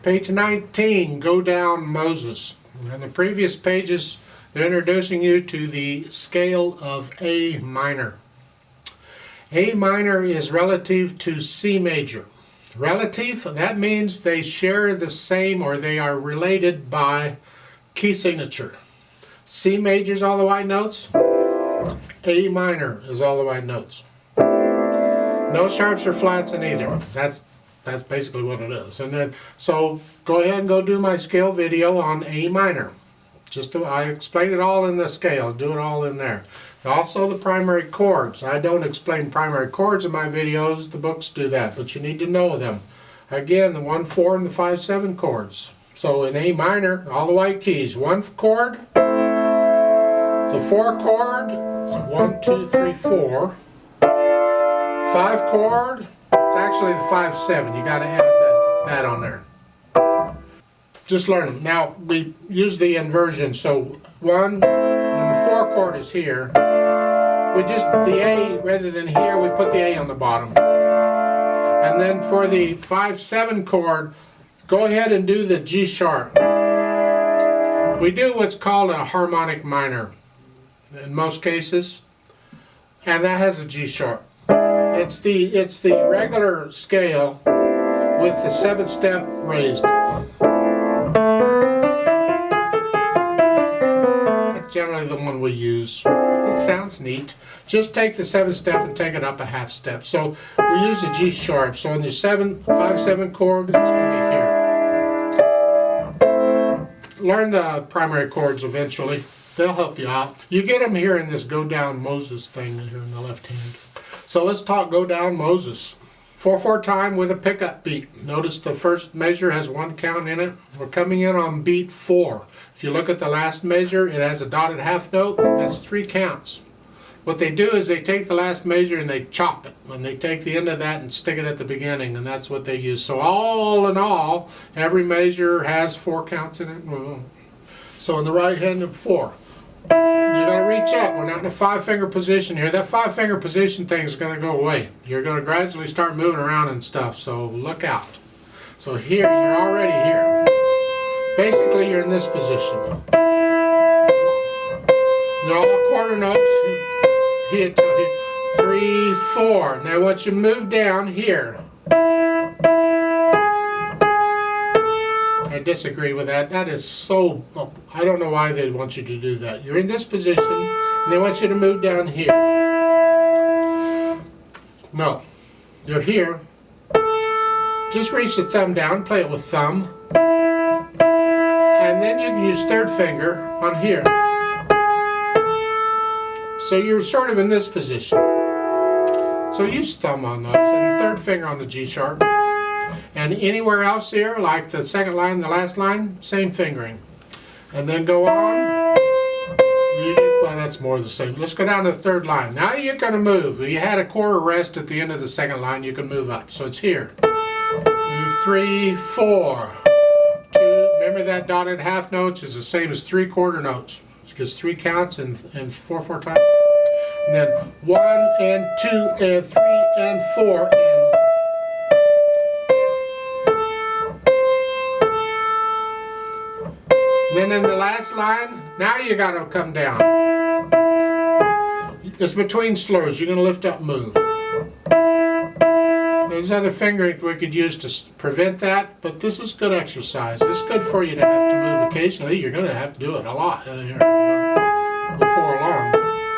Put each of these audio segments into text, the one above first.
Page 19, Go Down Moses. In the previous pages, they're introducing you to the scale of A minor. A minor is relative to C major. Relative, that means they share the same or they are related by key signature. C major is all the white notes. A minor is all the white notes. No sharps or flats in either. That's basically what it is. And then, so go ahead and go do my scale video on A minor. I explain it all in the scales. Do it all in there. Also the primary chords. I don't explain primary chords in my videos. The books do that, but you need to know them. Again, the 1-4 and the 5-7 chords. So in A minor, all the white keys. 1 chord, the 4 chord, 1, 2, 3, 4. 5 chord, it's actually the 5-7. You got to add that on there. Just learn them. Now we use the inversion. So 1, when the 4 chord is here, we just the A rather than here we put the A on the bottom. And then for the 5-7 chord, go ahead and do the G sharp. We do what's called a harmonic minor in most cases, and that has a G sharp. It's the regular scale with the 7th step raised. That's generally the one we use. It sounds neat. Just take the 7th step and take it up a half step. So we use the G sharp. So on the 5-7 chord, it's going to be here. Learn the primary chords eventually. They'll help you out. You get them here in this Go Down Moses thing here in the left hand. So let's talk Go Down Moses. 4/4 time with a pickup beat. Notice the first measure has 1 count in it. We're coming in on beat 4. If you look at the last measure, it has a dotted half note. That's 3 counts. What they do is they take the last measure and they chop it. And they take the end of that and stick it at the beginning, and that's what they use. So all in all, every measure has 4 counts in it. So in the right hand, 4. You got to reach up. We're not in a 5-finger position here. That 5-finger position thing is going to go away. You're going to gradually start moving around and stuff, so look out. So here, you're already here. Basically, you're in this position. They're all quarter notes. Here, 3, 4. Now, once you move down here, I disagree with that. That is so... I don't know why they want you to do that. You're in this position, and they want you to move down here. No. You're here. Just reach the thumb down, play it with thumb. And then you can use 3rd finger on here. So you're sort of in this position. So use thumb on those, and 3rd finger on the G sharp. And anywhere else here, like the 2nd line, the last line, same fingering. And then go on. Well, that's more the same. Let's go down to the 3rd line. Now you're going to move. You had a quarter rest at the end of the 2nd line. You can move up. So it's here. 3, 4. 2. Remember that dotted half notes is the same as 3 quarter notes. Because 3 counts and 4/4 time. And then 1 and 2 and 3 and 4 and then in the last line, now you got to come down. It's between slurs. You're going to lift up, move. There's other fingering we could use to prevent that, but this is good exercise. It's good for you to have to move occasionally. You're going to have to do it a lot before long.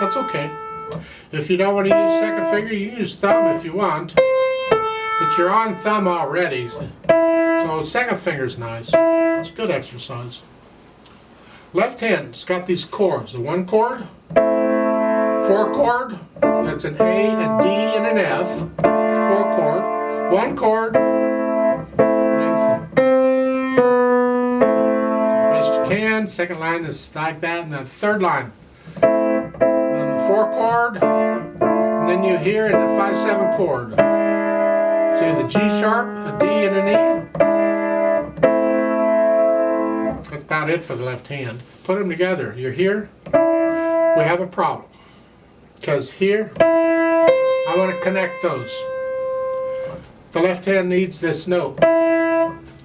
That's okay. If you don't want to use 2nd finger, you can use thumb if you want. But you're on thumb already. So 2nd finger's nice. It's good exercise. Left hand's got these chords. The 1 chord, 4 chord, that's an A, a D, and an F. 4 chord, 1 chord, best you can. 2nd line is like that, and then 3rd line. And the 4 chord, and then you hear in the 5-7 chord. See the G sharp, a D, and an E. That's about it for the left hand. Put them together. You're here. We have a problem. Because here, I want to connect those. The left hand needs this note.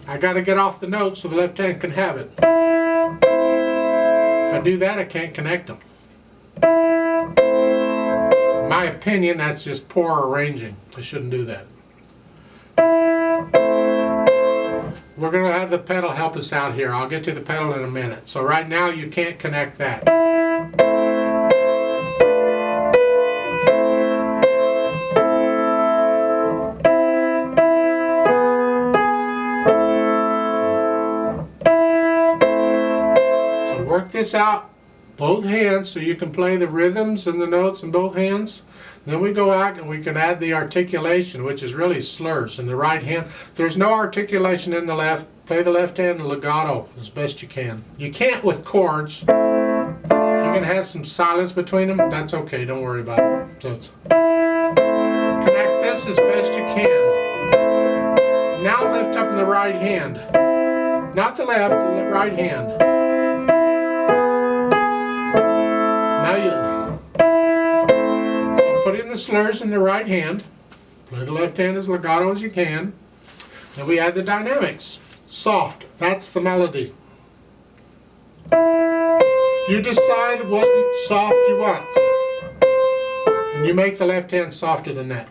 I got to get off the note so the left hand can have it. If I do that, I can't connect them. In my opinion, that's just poor arranging. I shouldn't do that. We're going to have the pedal help us out here. I'll get to the pedal in a minute. So right now you can't connect that. So work this out, both hands, so you can play the rhythms and the notes in both hands. Then we go out and we can add the articulation, which is really slurs in the right hand. There's no articulation in the left. Play the left hand legato as best you can. You can't with chords. You can have some silence between them. That's okay. Don't worry about it. So connect this as best you can. Now lift up in the right hand. Not the left, the right hand. Now you... Put in the slurs in the right hand. Play the left hand as legato as you can. Then we add the dynamics. Soft. That's the melody. You decide what soft you want. And you make the left hand softer than that.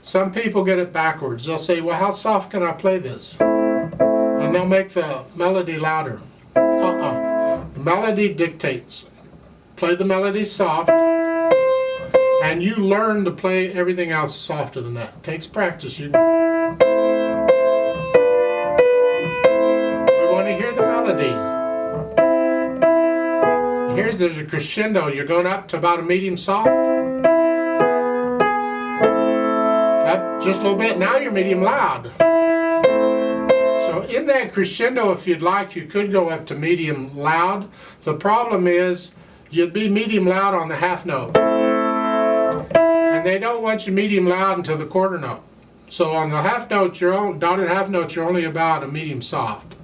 Some people get it backwards. They'll say, well, how soft can I play this? And they'll make the melody louder. The melody dictates. Play the melody soft. And you learn to play everything else softer than that. It takes practice. We want to hear the melody. There's a crescendo. You're going up to about a medium soft. Up just a little bit. Now you're medium loud. So in that crescendo, if you'd like, you could go up to medium loud. The problem is you'd be medium loud on the half note. And they don't want you medium loud until the quarter note. So on the half note, dotted half note, you're only about a medium soft.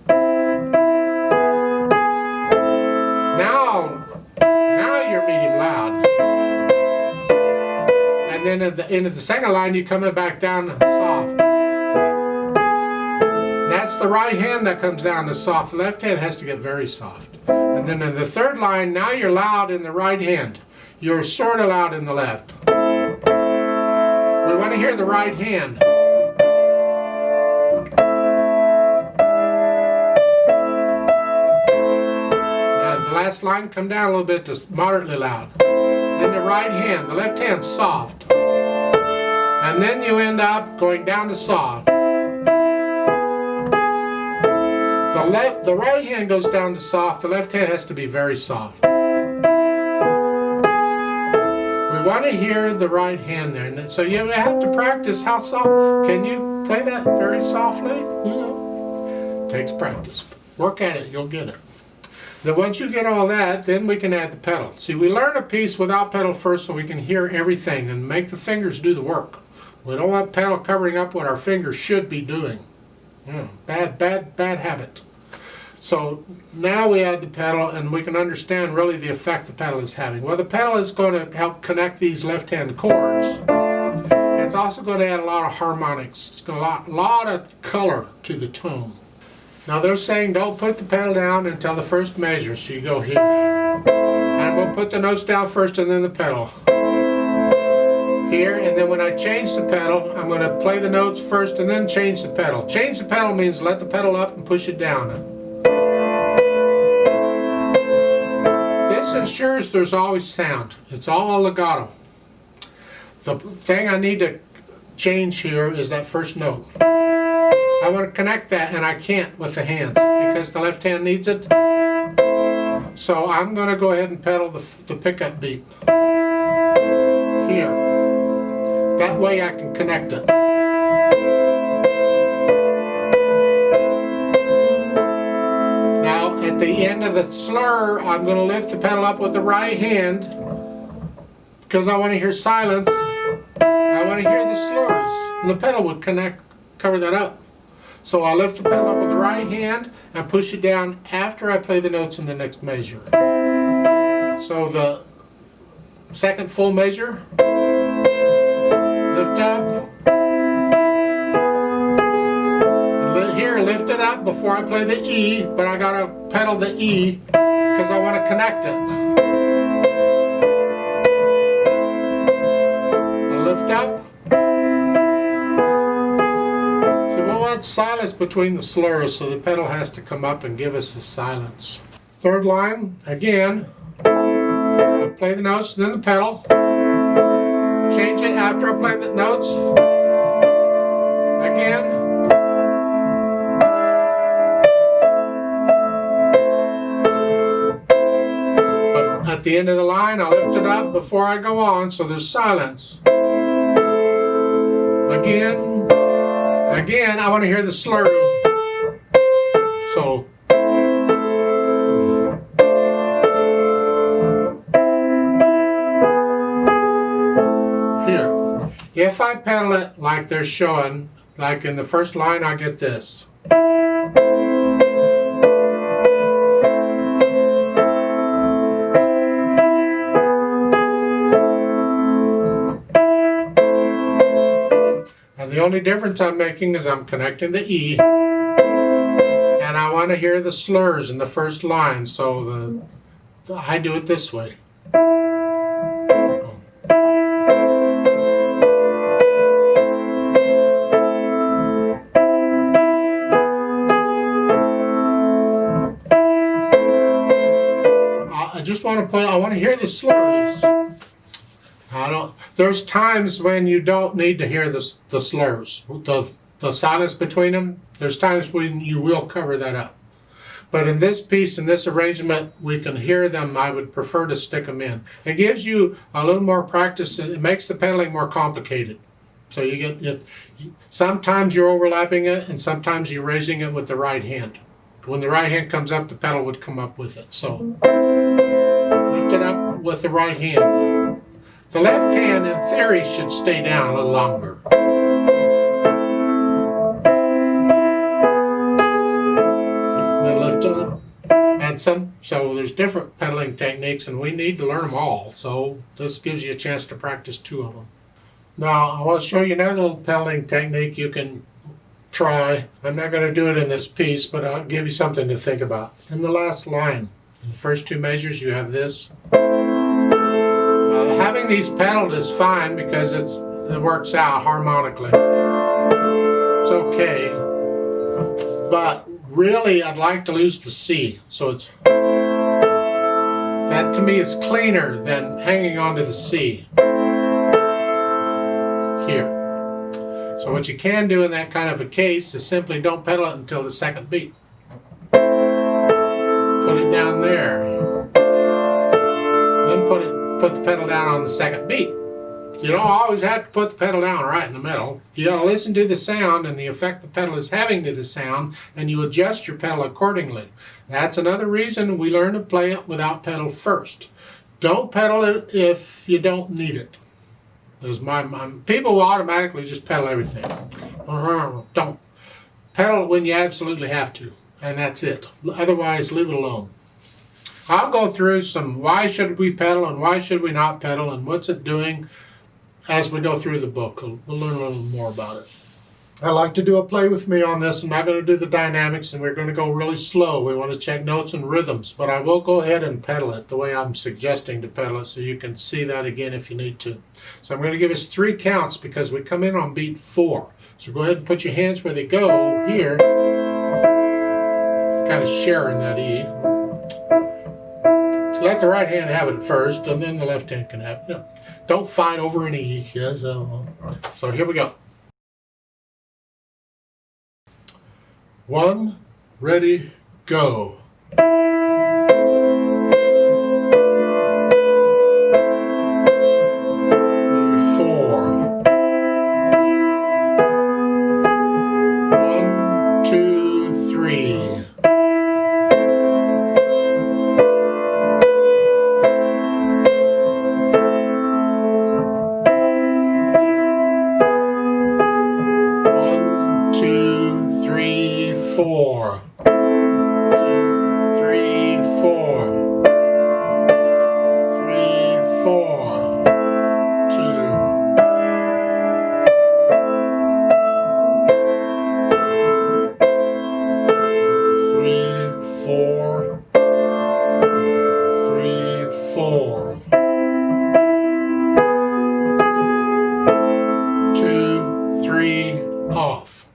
Now you're medium loud. And then at the end of the second line, you're coming back down to soft. That's the right hand that comes down to soft. The left hand has to get very soft. And then in the third line, now you're loud in the right hand. You're sort of loud in the left. We want to hear the right hand. Now the last line, come down a little bit to moderately loud. Then the right hand, the left hand soft. And then you end up going down to soft. The right hand goes down to soft, the left hand has to be very soft. We want to hear the right hand there. And so you have to practice how soft. Can you play that very softly? It takes practice. Work at it, you'll get it. Then once you get all that, then we can add the pedal. See, we learn a piece without pedal first so we can hear everything and make the fingers do the work. We don't want pedal covering up what our fingers should be doing. Bad habit. So now we add the pedal and we can understand really the effect the pedal is having. Well, the pedal is going to help connect these left-hand chords. It's also going to add a lot of harmonics. It's going to add a lot of color to the tone. Now they're saying don't put the pedal down until the first measure. So you go here. And we'll put the notes down first and then the pedal. Here, and then when I change the pedal, I'm going to play the notes first and then change the pedal. Change the pedal means let the pedal up and push it down. This ensures there's always sound. It's all legato. The thing I need to change here is that first note. I want to connect that and I can't with the hands because the left hand needs it. So I'm going to go ahead and pedal the pickup beat here. That way I can connect it. Now at the end of the slur, I'm going to lift the pedal up with the right hand because I want to hear silence. I want to hear the slurs. And the pedal would cover that up. So I'll lift the pedal up with the right hand and push it down after I play the notes in the next measure. So the second full measure. Lift up. Here, lift it up before I play the E, but I gotta pedal the E because I want to connect it. I lift up. So we want silence between the slurs, so the pedal has to come up and give us the silence. Third line, again, I play the notes, then the pedal. Change it after I play the notes. Again. But at the end of the line, I lift it up before I go on, so there's silence. Again. Again, I want to hear the slur. So. Here. If I pedal it like they're showing, like in the first line, I get this. And the only difference I'm making is I'm connecting the E, and I want to hear the slurs in the first line, so I do it this way. I want to hear the slurs. There's times when you don't need to hear the slurs, the silence between them. There's times when you will cover that up. But in this piece, in this arrangement, we can hear them. I would prefer to stick them in. It gives you a little more practice. It makes the pedaling more complicated. So sometimes you're overlapping it, and sometimes you're raising it with the right hand. When the right hand comes up, the pedal would come up with it. So lift it up with the right hand. The left hand, in theory, should stay down a little longer. Then lift it up. And so there's different pedaling techniques, and we need to learn them all. So this gives you a chance to practice 2 of them. Now, I want to show you another little pedaling technique you can try. I'm not going to do it in this piece, but I'll give you something to think about. In the last line, in the first 2 measures, you have this. Having these pedaled is fine because it works out harmonically. It's okay. But really, I'd like to lose the C. So that to me is cleaner than hanging on to the C. Here. So what you can do in that kind of a case is simply don't pedal it until the second beat. Put it down there. Then put the pedal down on the second beat. You don't always have to put the pedal down right in the middle. You got to listen to the sound and the effect the pedal is having to the sound, and you adjust your pedal accordingly. That's another reason we learn to play it without pedal first. Don't pedal it if you don't need it. People will automatically just pedal everything. Don't. Pedal it when you absolutely have to, and that's it. Otherwise, leave it alone. I'll go through some why should we pedal and why should we not pedal and what's it doing as we go through the book. We'll learn a little more about it. I'd like to do a play with me on this. I'm not going to do the dynamics, and we're going to go really slow. We want to check notes and rhythms, but I will go ahead and pedal it the way I'm suggesting to pedal it so you can see that again if you need to. So I'm going to give us 3 counts because we come in on beat 4. So go ahead and put your hands where they go here. Kind of sharing that E. Let the right hand have it first, and then the left hand can have it. Don't fight over an E. So here we go. 1, ready, go. 4. 2, 3, 4. 3, 4. 2. 3 off.